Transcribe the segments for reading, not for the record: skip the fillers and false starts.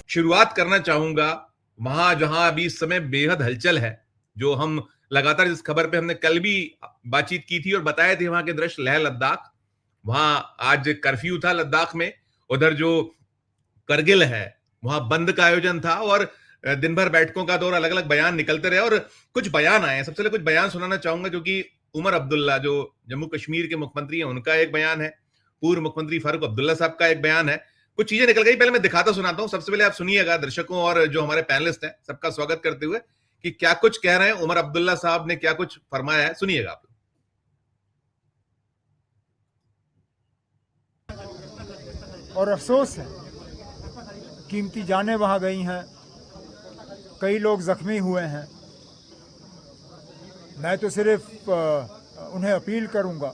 शुरुआत करना चाहूंगा वहां जहां अभी इस समय बेहद हलचल है, जो हम लगातार जिस खबर पे हमने कल भी बातचीत की थी और बताए थे, वहां के दृश्य लेह लद्दाख। वहां आज कर्फ्यू था लद्दाख में। उधर जो करगिल है, वहां बंद का आयोजन था और दिन भर बैठकों का दौर, अलग अलग बयान निकलते रहे और कुछ बयान आए। सबसे पहले कुछ बयान सुनाना चाहूंगा, जो कि उमर अब्दुल्ला जो जम्मू कश्मीर के मुख्यमंत्री हैं, उनका एक बयान है। पूर्व मुख्यमंत्री फारूक अब्दुल्ला साहब का एक बयान है। कुछ चीजें निकल गई, पहले मैं दिखाता सुनाता हूं। सबसे पहले आप सुनिएगा, दर्शकों और जो हमारे पैनलिस्ट हैं सबका स्वागत करते हुए, कि क्या कुछ कह रहे हैं उमर अब्दुल्ला साहब ने, क्या कुछ फरमाया है, सुनिएगा आप। और अफसोस है, कीमती जानें वहां गई हैं, कई लोग जख्मी हुए हैं। मैं तो सिर्फ उन्हें अपील करूंगा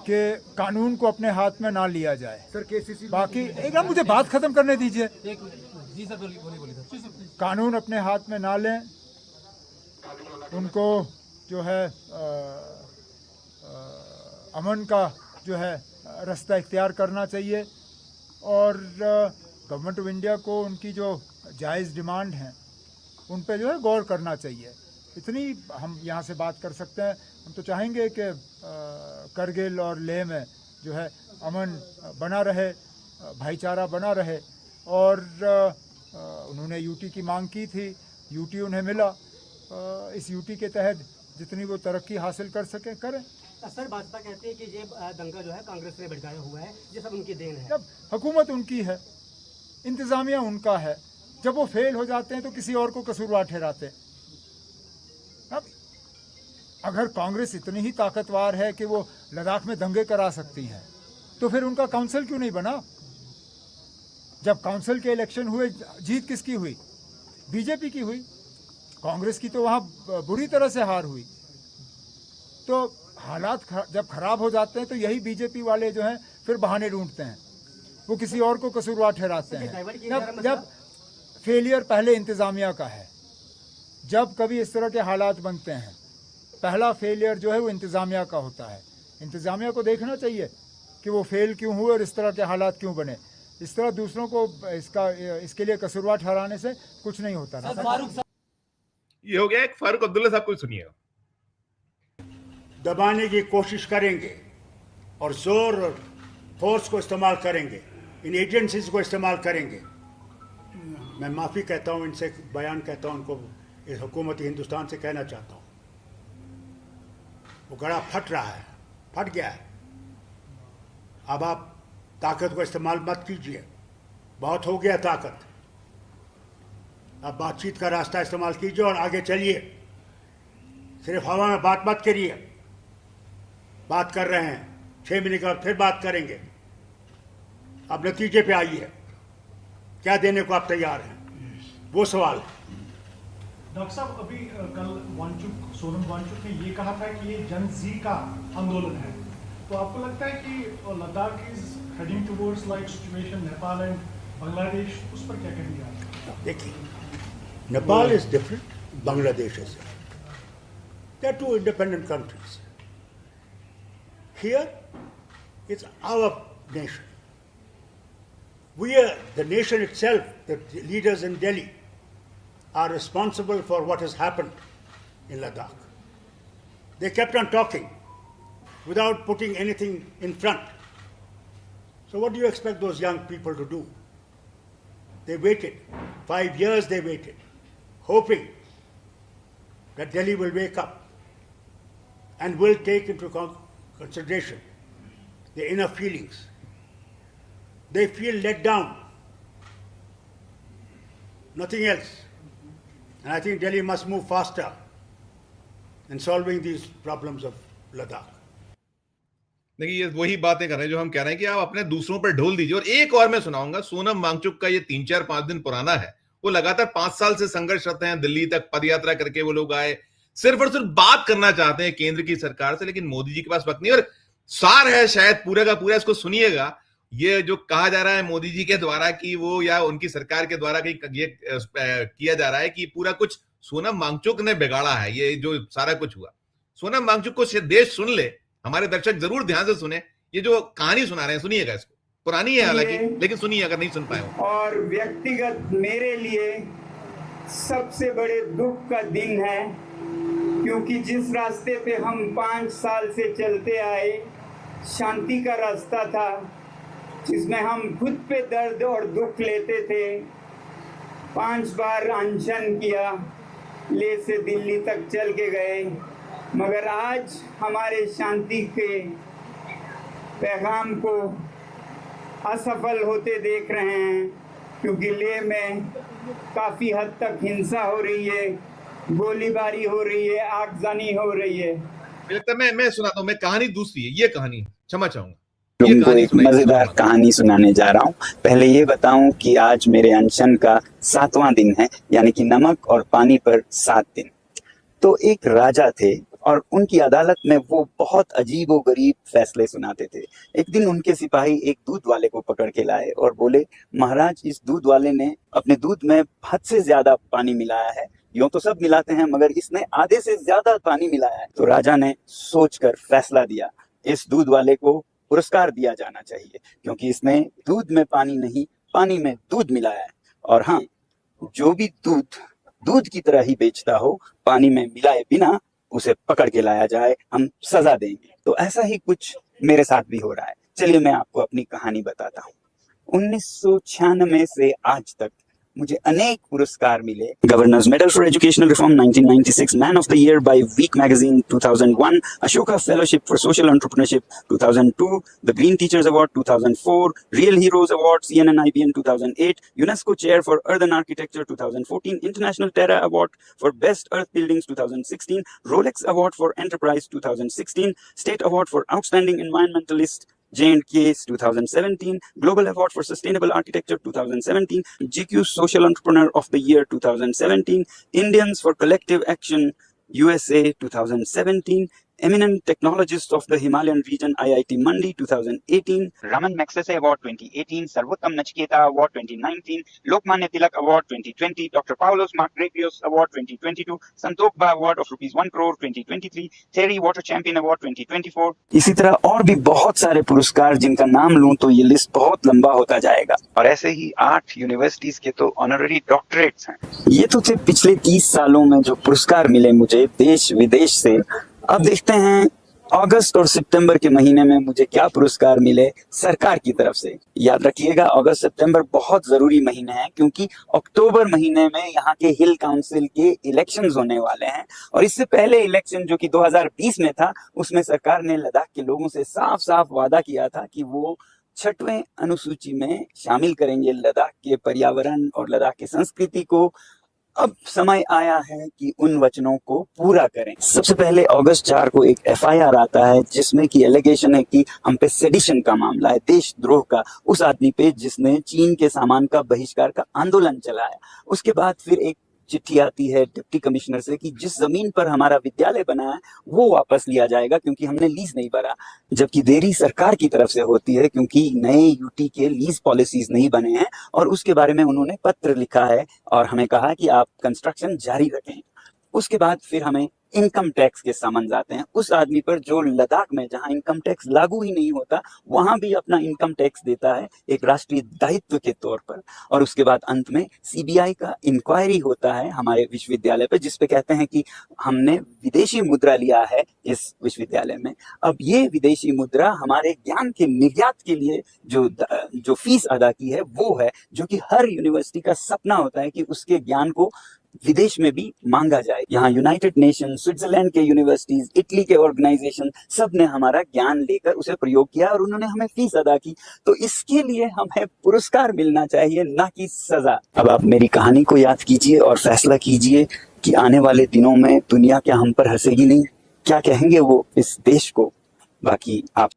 कि कानून को अपने हाथ में ना लिया जाए। सर केसीसी बाकी एक ना, मुझे बात खत्म करने दीजिए। जी सर बोलिए सर। कानून अपने हाथ में ना लें, उनको जो है अमन का जो है रास्ता इख्तियार करना चाहिए और गवर्नमेंट ऑफ इंडिया को उनकी जो जायज़ डिमांड हैं उन पे जो है गौर करना चाहिए। इतनी हम यहाँ से बात कर सकते हैं। हम तो चाहेंगे कि करगिल और लेह में जो है अमन बना रहे, भाईचारा बना रहे। और उन्होंने यूटी की मांग की थी, यूटी उन्हें मिला। इस यूटी के तहत जितनी वो तरक्की हासिल कर सके करें। सर भाजपा कहते हैं कि ये दंगा जो है कांग्रेस ने भड़काया हुआ है, ये सब उनकी देन है। जब हुकूमत उनकी है, इंतज़ामिया उनका है, जब वो फेल हो जाते हैं तो किसी और को कसूरवार ठहराते हैं। अब अगर कांग्रेस इतनी ही ताकतवर है कि वो लद्दाख में दंगे करा सकती है, तो फिर उनका काउंसिल क्यों नहीं बना? जब काउंसिल के इलेक्शन हुए, जीत किसकी हुई? बीजेपी की हुई। कांग्रेस की तो वहाँ बुरी तरह से हार हुई। तो हालात जब खराब हो जाते हैं तो यही बीजेपी वाले जो हैं फिर बहाने ढूंढते हैं, वो किसी और को कसूरवार ठहराते हैं। जब फेलियर पहले इंतज़ामिया का है, जब कभी इस तरह के हालात बनते हैं, पहला फेलियर जो है वो इंतज़ामिया का होता है। इंतज़ामिया को देखना चाहिए कि वो फेल क्यों हुए और इस तरह के हालात क्यों बने। इस तरह दूसरों को इसके लिए कसूरवार ठहराने से कुछ नहीं होता ना। ये हो गया एक फारूक अब्दुल्ला साहब को सुनिएगा। दबाने की कोशिश करेंगे और जोर और फोर्स को इस्तेमाल करेंगे, इन एजेंसीज को इस्तेमाल करेंगे। मैं माफ़ी कहता हूँ, इनसे बयान कहता हूँ, उनको इस हुकूमत हिंदुस्तान से कहना चाहता हूँ, वो गड़ा फट रहा है, फट गया है। अब आप ताकत को इस्तेमाल मत कीजिए, बहुत हो गया ताकत। अब बातचीत का रास्ता इस्तेमाल कीजिए और आगे चलिए। सिर्फ हवा में बात मत करिए। बात कर रहे हैं, 6 महीने के बाद फिर बात करेंगे। अब नतीजे पे आइए, क्या देने को आप तैयार हैं, वो सवाल है। डॉक्टर साहब, अभी कल सोनम वांगचुक ने ये कहा था कि ये जन जी का आंदोलन है, तो आपको लगता है कि Ladakh is heading towards like situation Nepal and Bangladesh, उस पर क्या कहेंगे आप? देखिए, Nepal is different, Bangladesh is different. They are two independent countries. Here, it's our nation. We are, the nation itself, the leaders in Delhi, are responsible for what has happened in Ladakh. They kept on talking without putting anything in front. So what do you expect those young people to do? They waited. 5 years they waited, hoping that Delhi will wake up and will take into consideration their inner feelings. They feel let down, nothing else. And I think Delhi must move faster in solving these problems of Ladakh. देखिए, ये वही बातें कर रहे हैं जो हम कह रहे हैं कि आप अपने दूसरों पर ढोल दीजिए। और एक और मैं सुनाऊंगा, सोनम वांगचुक का ये 3-4-5 दिन पुराना है। वो लगातार 5 साल से संघर्षरत हैं, दिल्ली तक पदयात्रा करके वो लोग आए, सिर्फ और सिर्फ बात करना चाहते हैं केंद्र की सरकार से, लेकिन मोदी जी के पास वक्त नहीं। और सार है शायद पूरा का पूरा, इसको सुनिएगा। ये जो कहा जा रहा है मोदी जी के द्वारा कि वो, या उनकी सरकार के द्वारा कि ये किया जा रहा है कि पूरा कुछ सोनम वांगचुक ने बिगाड़ा है, ये जो सारा कुछ हुआ। सोनम वांगचुक को देश सुन ले, हमारे दर्शक जरूर ध्यान से सुने, ये जो कहानी सुना रहे हैं, सुनिएगा इसको। पुरानी है हालांकि, लेकिन सुनिए अगर नहीं सुन पाए हो। और व्यक्तिगत मेरे लिए सबसे बड़े दुख का दिन है, क्योंकि जिस रास्ते पे हम 5 साल से चलते आए, शांति का रास्ता था, जिसमें हम खुद पे दर्द और दुख लेते थे, 5 बार अनशन किया, ले से दिल्ली तक चल के गए, मगर आज हमारे शांति के पैगाम को असफल होते देख रहे हैं, क्योंकि लेह में काफ़ी हद तक हिंसा हो रही है, गोलीबारी हो रही है, आगजनी हो रही है। लगता है मैं सुनाता हूँ, मैं कहानी दूसरी है, ये कहानी क्षमा चाहूंगा, तुमको एक मजेदार कहानी सुनाने जा रहा हूँ। पहले ये बताऊं कि आज मेरे अनशन का 7वां दिन है, यानी कि नमक और पानी पर 7 दिन। तो एक राजा थे और उनकी अदालत में वो बहुत अजीब और गरीब फैसले सुनाते थे। एक दिन उनके सिपाही एक दूध वाले को पकड़ के लाए और बोले, महाराज इस दूध वाले ने अपने दूध में हद से ज्यादा पानी मिलाया है, यूं तो सब मिलाते हैं मगर इसने आधे से ज्यादा पानी मिलाया है। तो राजा ने सोचकर फैसला दिया, इस दूध वाले को पुरस्कार दिया जाना चाहिए, क्योंकि इसने दूध में पानी नहीं, पानी में दूध मिलाया है। और हाँ, जो भी दूध की तरह ही बेचता हो, पानी में मिलाए बिना उसे पकड़ के लाया जाए, हम सजा देंगे। तो ऐसा ही कुछ मेरे साथ भी हो रहा है। चलिए मैं आपको अपनी कहानी बताता हूँ। 1996 से आज तक मुझे अनेक पुरस्कार मिले। Governor's medal for educational reform 1996, man of the year by week magazine 2001, Ashoka fellowship for social entrepreneurship 2002, the green teachers award 2004, real heroes award CNN IBN 2008, UNESCO chair for urban architecture 2014, international terra award for best earth buildings 2016, Rolex award for enterprise 2016, state award for outstanding environmentalist J&K 2017, Global Award for Sustainable Architecture 2017, GQ Social Entrepreneur of the Year 2017, Indians for Collective Action USA 2017, Eminent Technologist of the Himalayan Region IIT Mandi 2018, Raman Magsaysay Award 2018, Sarvottam Nachiketa Award 2019, Lokmanya Tilak Award 2020, Dr. Paulos Margrevios Award 2022, Santokh Award of Rs 1 crore 2023, Thierry Water Champion Award 2024। इसी तरह और भी बहुत सारे पुरस्कार जिनका नाम लूं तो ये लिस्ट बहुत लंबा होता जाएगा। और ऐसे ही 8 यूनिवर्सिटीज के तो ऑनररी डॉक्टरेट्स हैं। ये तो थे पिछले 30 सालों में जो पुरस्कार मिले मुझे देश विदेश से। अब देखते हैं अगस्त और सितंबर के महीने में मुझे क्या पुरस्कार मिले सरकार की तरफ से। याद रखिएगा, अगस्त सितंबर बहुत जरूरी महीने हैं, क्योंकि अक्टूबर महीने में यहाँ के हिल काउंसिल के इलेक्शंस होने वाले हैं। और इससे पहले इलेक्शन जो कि 2020 में था, उसमें सरकार ने लद्दाख के लोगों से साफ साफ वादा किया था कि वो 6वें अनुसूची में शामिल करेंगे लद्दाख के पर्यावरण और लद्दाख की संस्कृति को। अब समय आया है कि उन वचनों को पूरा करें। सबसे पहले अगस्त 4 को एक FIR आता है, जिसमें कि एलिगेशन है कि हम पे सेडिशन का मामला है, देशद्रोह का, उस आदमी पे जिसने चीन के सामान का बहिष्कार का आंदोलन चलाया। उसके बाद फिर एक चिट्ठी आती है डिप्टी कमिश्नर से कि जिस जमीन पर हमारा विद्यालय बना है वो वापस लिया जाएगा, क्योंकि हमने लीज नहीं भरा। जबकि देरी सरकार की तरफ से होती है, क्योंकि नए यूटी के लीज पॉलिसीज नहीं बने हैं और उसके बारे में उन्होंने पत्र लिखा है और हमें कहा कि आप कंस्ट्रक्शन जारी रखें। उसके बाद फिर हमें इनकम टैक्स के समन्स आते हैं, उस आदमी पर जो लद्दाख में जहां इनकम टैक्स लागू ही नहीं होता वहां भी अपना इनकम टैक्स देता है एक राष्ट्रीय दायित्व के तौर पर। और उसके बाद अंत में CBI का इंक्वायरी होता है हमारे विश्वविद्यालय पर, जिसपे कहते हैं कि हमने विदेशी मुद्रा लिया है इस विश्वविद्यालय में। अब ये विदेशी मुद्रा हमारे ज्ञान के निर्यात के लिए जो फीस अदा की है वो है, जो कि हर यूनिवर्सिटी का सपना होता है कि उसके ज्ञान को विदेश में भी मांगा जाए। यहाँ यूनाइटेड नेशन, स्विट्जरलैंड के यूनिवर्सिटीज, इटली के ऑर्गेनाइजेशन सब ने हमारा ज्ञान लेकर उसे प्रयोग किया और उन्होंने हमें फीस अदा की। तो इसके लिए हमें पुरस्कार मिलना चाहिए, ना कि सजा। अब आप मेरी कहानी को याद कीजिए और फैसला कीजिए कि आने वाले दिनों में दुनिया क्या हम पर हंसेगी नहीं, क्या कहेंगे वो इस देश को। बाकी आप